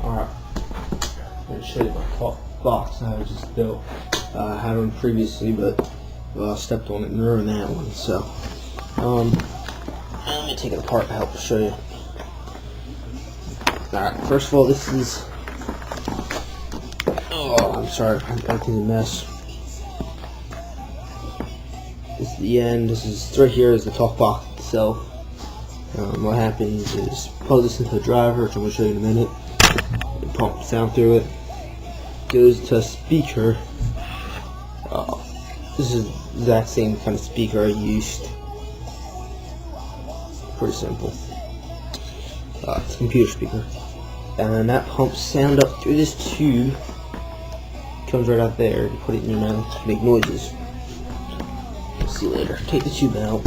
Alright, I'm going to show you my box I just built. I had one previously, but stepped on it and ruined that one. So, let me take it apart to help show you. Alright, first of all, this is. Oh, I'm sorry, everything's a mess. This is the end. This is right here is the talk box itself. What happens is plug this into a driver, which I'm going to show you in a minute. And pump sound through it. Goes to a speaker. This is the exact same kind of speaker I used. Pretty simple. It's a computer speaker. And then that pumps sound up through this tube. Comes right out there. You put it in your mouth to make noises. We'll see you later. Take the tube out.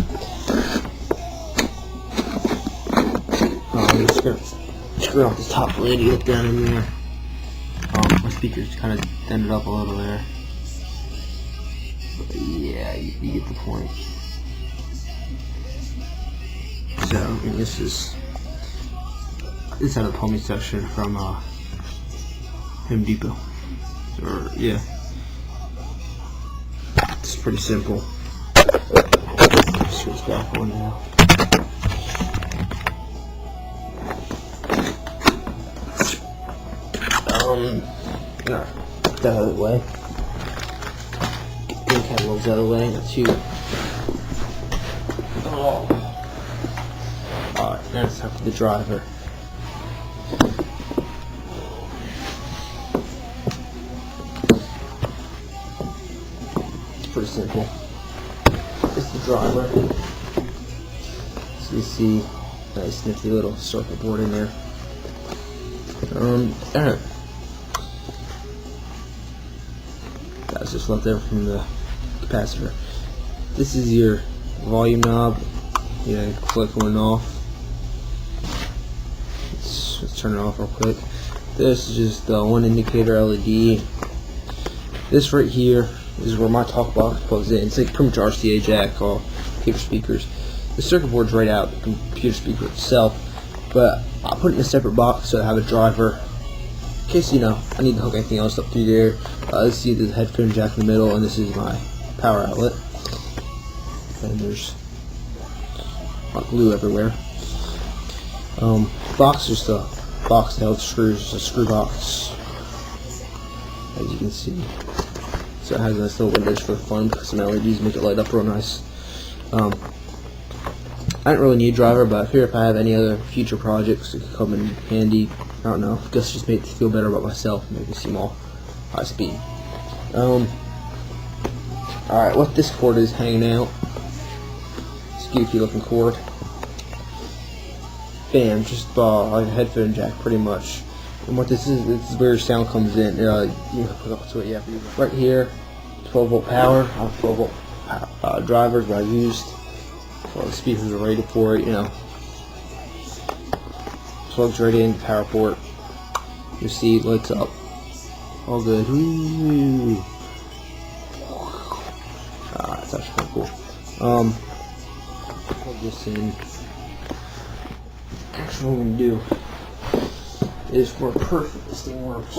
Screw off this top lid. You look down in there. My speaker's kind of dented up a little there. But yeah, you get the point. So, and this had a plumbing section from Home Depot. Or yeah, it's pretty simple. Switch back on now. Alright, get that out of the way. Get the catalogs out of the way. That's you. Oh. Alright, now it's time for the driver. It's pretty simple. It's the driver. So you see, nice nifty little circuit board in there. Alright. That's just left over from the capacitor. This is your volume knob. You know, click on and off. Let's turn it off real quick. This is just the one indicator LED. This right here is where my talk box plugs in. It's like pretty much RCA jack, all computer speakers. The circuit board's right out, the computer speaker itself, but I'll put it in a separate box so I have a driver. In case, you know, I need to hook anything else up through there. Let's see, there's a headphone jack in the middle, and this is my power outlet. And there's glue everywhere. Box is just a box that held screws, a screw box, as you can see. So it has nice little windows for fun, because some LEDs make it light up real nice. I don't really need a driver, but here if I have any other future projects, it could come in handy. I don't know, I guess just make me feel better about myself, make me seem all high speed. Alright, what this cord is hanging out, it's a goofy looking cord. Bam, just like a headphone jack pretty much. And what this is where your sound comes in. You hook up to it, yeah. Right here, 12 volt power, 12 volt drivers that I used. All the speakers are rated for it, you know. Plugs right in, power port. You see, it lights up. All good. Woo. That's actually kind of cool. Plug this in. Actually, what I'm gonna do is work perfect. This thing works.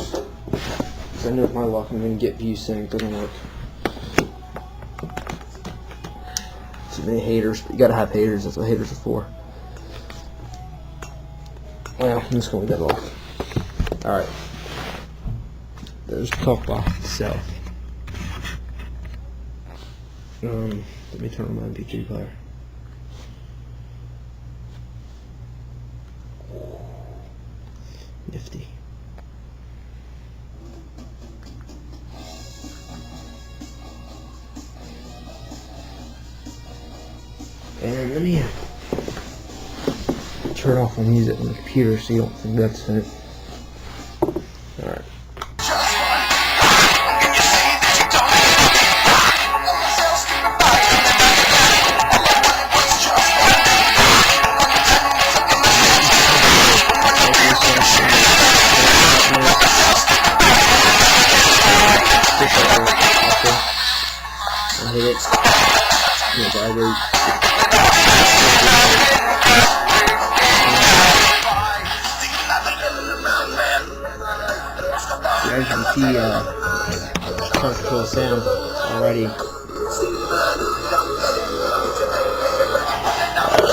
Because I know with my luck, I'm gonna get ViewSync. It doesn't work. Too many haters, but you gotta have haters. That's what haters are for. Well, I'm just gonna leave that off. Alright. There's the talk box itself. Let me turn on my MP3 player. Nifty. And let me turn off my music on the computer so you don't think that's it. Alright. I hit it. Vibrate. see starting to kill the sound already.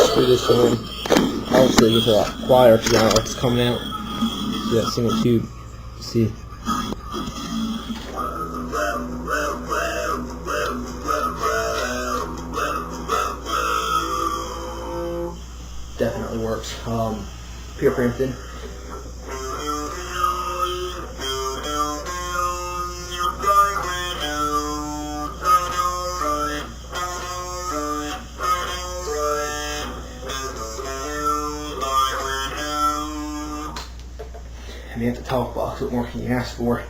Screw this one. Obviously, it's a lot quieter because I don't know what's coming out. See that single tube? See. Definitely works. Peter Frampton. I mean, at the top box, what more can you ask for?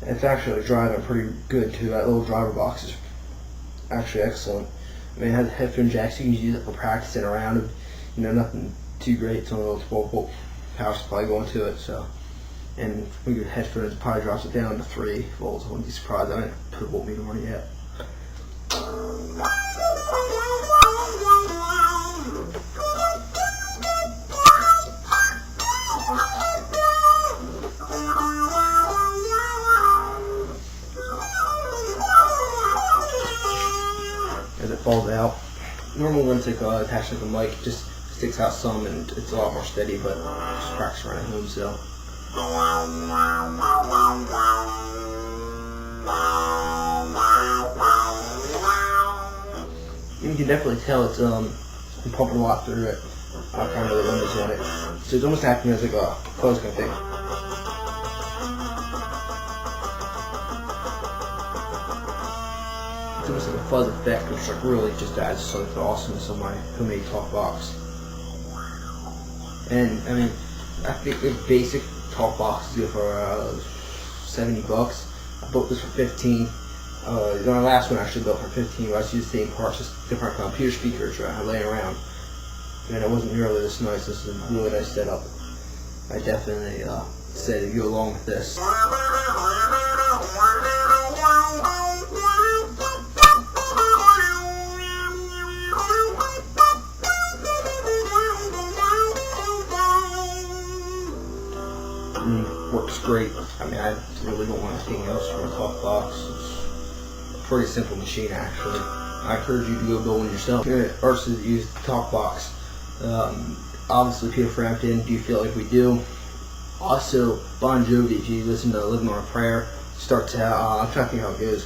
It's actually driving pretty good too. That little driver box is actually excellent. I mean, it has headphone jacks. You can use it for practicing around. You know, nothing too great. It's only a little 12-volt power supply going to it. So, and when your headphones, it probably drops it down to 3 volts. I wouldn't be surprised. I didn't put a voltmeter on it yet. As it falls out. Normal ones like attached to the mic, it just sticks out some and it's a lot more steady, but just practice around at home. So you can definitely tell it's I'm pumping a lot through it. I kind of the limits on it, so it's almost acting as like a close kind of thing. It's almost like a fuzz effect, which like really just adds something to the awesomeness of my homemade talk box. And I mean, I think the basic talk box is good for $70. I bought this for 15. The last one I actually built for 15. But I just used the same parts, just different computer speakers laying around, and it wasn't nearly this nice. This is a really nice setup. I definitely say to go along with this. Works great. I mean, I really don't want anything else from a talk box. It's a pretty simple machine, actually. I encourage you to go build one yourself. Versus use the talk box. Obviously, Peter Frampton, Do You Feel Like We Do? Also, Bon Jovi, if you listen to Living on a Prayer, starts out, I'm trying to think how it goes.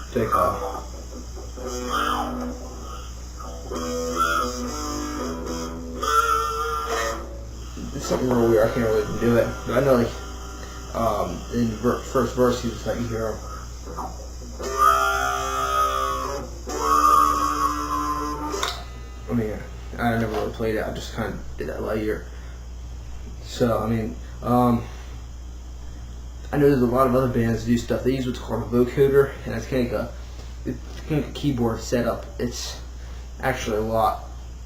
It's like, it's something real weird. I can't really even do it. But I know, like, in the first verse, he was like, you hear, I mean, I never really played it. I just kind of did that later. So, I mean, I know there's a lot of other bands that do stuff. They use what's called a vocoder, and it's kind of like a keyboard setup. It's actually a lot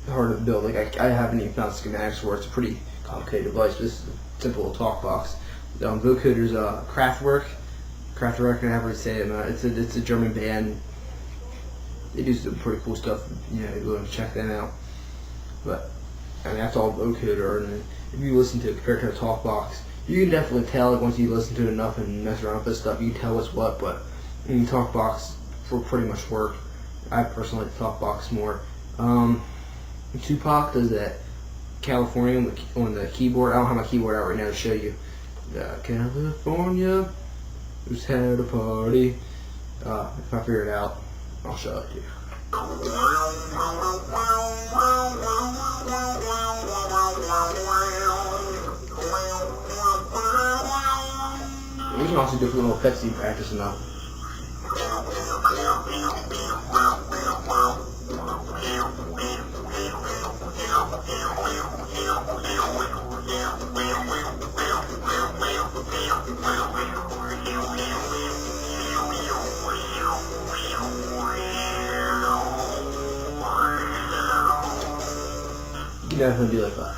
harder to build. Like, I haven't even found schematics for it. It's a pretty complicated device, but this is a simple little talk box. Vocoder's Kraftwerk. Kraftwerk, I never say it. It's a German band. They do some pretty cool stuff. You know, go and check that out. But I mean, that's all vocoder. And if you listen to it compared to a talk box, you can definitely tell it once you listen to it enough and mess around with this stuff. You can tell what's what. But in the talk box will pretty much work. I personally like the talk box more. Tupac does that California on the keyboard. I don't have my keyboard out right now to show you. California, who's had a party. If I figure it out, I'll show it to you. You can also do a little Pepsi practice and all. You can definitely do like that.